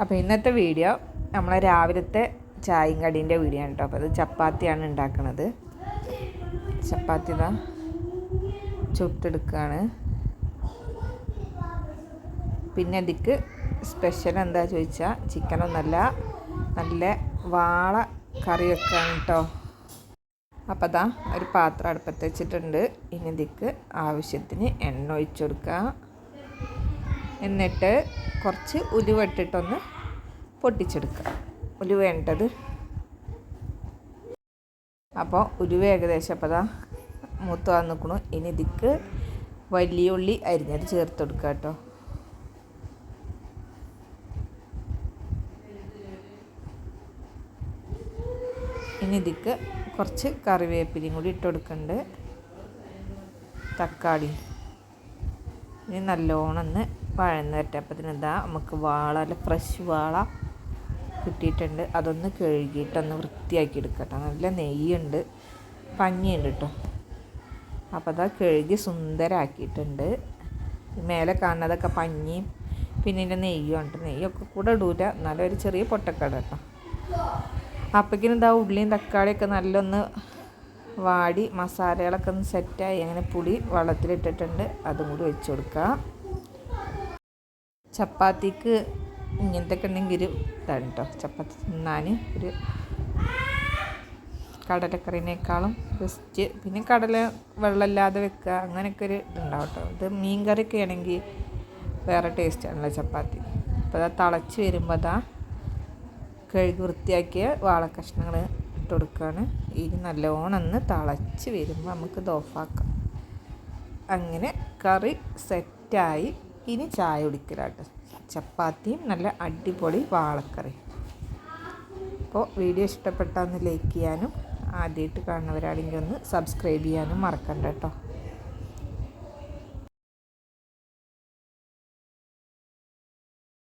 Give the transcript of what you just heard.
അപ്പോൾ ഇന്നത്തെ വീഡിയോ നമ്മളെ രാവിലത്തെ ചായയും കടീൻ്റെ വീഡിയോ ആണ് കേട്ടോ. അപ്പോൾ അത് ചപ്പാത്തിയാണ് ഉണ്ടാക്കുന്നത്. ചപ്പാത്തി ഇതാ ചുട്ടെടുക്കുകയാണ്. പിന്നെ ഇതിക്ക് സ്പെഷ്യൽ എന്താ ചോദിച്ചാൽ ചിക്കനൊന്നല്ല, നല്ല വാള കറി വെക്കാണ് കേട്ടോ. അപ്പോൾ അതാ ഒരു പാത്രം അടുപ്പത്ത് വെച്ചിട്ടുണ്ട്. ഇനി ഇതിക്ക് ആവശ്യത്തിന് എണ്ണ ഒഴിച്ചു കൊടുക്കുക. എന്നിട്ട് കുറച്ച് ഉലുവ ഇട്ടിട്ടൊന്ന് പൊട്ടിച്ചെടുക്കുക. ഉലുവ വേണ്ടത്. അപ്പോൾ ഉലുവ ഏകദേശം അപ്പോൾ അതാ മൂത്ത് വന്നിക്കണു. ഇനി ഇതിക്ക് വലിയ ഉള്ളി അരിഞ്ഞത് ചേർത്ത് കൊടുക്കുക കേട്ടോ. ഇനി ഇതിക്ക് കുറച്ച് കറിവേപ്പിലയും കൂടി ഇട്ട് കൊടുക്കുന്നുണ്ട്. തക്കാളി ഇനി നല്ലോണം ഒന്ന് വഴന്ന് വരട്ടെ. അപ്പത്തിന് ഇതാ നമുക്ക് വാള, അല്ല ഫ്രഷ് വാള കിട്ടിയിട്ടുണ്ട്. അതൊന്ന് കഴുകിയിട്ടൊന്ന് വൃത്തിയാക്കി എടുക്കട്ടോ. നല്ല നെയ്യുണ്ട്, പഞ്ഞിയുണ്ട് കേട്ടോ. അപ്പോൾ അതാ കഴുകി സുന്ദരമാക്കിയിട്ടുണ്ട്. മേലെ കാണുന്നതൊക്കെ പഞ്ഞിയും പിന്നെ ഇതിൻ്റെ നെയ്യും ഉണ്ട്. നെയ്യൊക്കെ കൂടെ ഇടൂല, എന്നാലും ഒരു ചെറിയ പൊട്ടക്കട കേട്ടോ. അപ്പോഴേക്കും ഇതാ ഉള്ളിയും തക്കാളിയൊക്കെ നല്ലൊന്ന് വാടി മസാലകളൊക്കെ ഒന്ന് സെറ്റായി. അങ്ങനെ പുളി വെള്ളത്തിലിട്ടിട്ടുണ്ട്, അതും കൂടി വെച്ച് കൊടുക്കുക. ചപ്പാത്തിക്ക് ഇങ്ങനത്തെ ഒക്കെ ഉണ്ടെങ്കിൽ ഒരു ഇതാണ് കേട്ടോ. ചപ്പാത്തി തിന്നാൻ ഒരു കടലക്കറിനേക്കാളും ബെസ്റ്റ്. പിന്നെ കടല വെള്ളമില്ലാതെ വെക്കുക, അങ്ങനെയൊക്കെ ഒരു ഇതുണ്ടാവും കേട്ടോ. ഇത് മീൻ കറിയൊക്കെ ആണെങ്കിൽ വേറെ ടേസ്റ്റാണല്ലോ ചപ്പാത്തി. അപ്പോൾ അത് തിളച്ച് വരുമ്പോൾ അതാ കഴുകി വൃത്തിയാക്കിയ വാളക്കഷ്ണങ്ങൾ ഇട്ട് കൊടുക്കുകയാണ്. ഇനി നല്ലോണം ഒന്ന് തിളച്ച് വരുമ്പോൾ നമുക്ക് ഇത് ഓഫാക്കാം. അങ്ങനെ കറി സെറ്റായി. ഇനി ചായ കുടിക്കലാട്ടോ. ചപ്പാത്തിയും നല്ല അടിപൊളി വാളക്കറി. അപ്പോൾ വീഡിയോ ഇഷ്ടപ്പെട്ടാൽ ഒന്ന് ലൈക്ക് ചെയ്യാനും ആദ്യമായിട്ട് കാണുന്നവരാണെങ്കിൽ ഒന്ന് സബ്സ്ക്രൈബ് ചെയ്യാനും മറക്കണ്ട കേട്ടോ.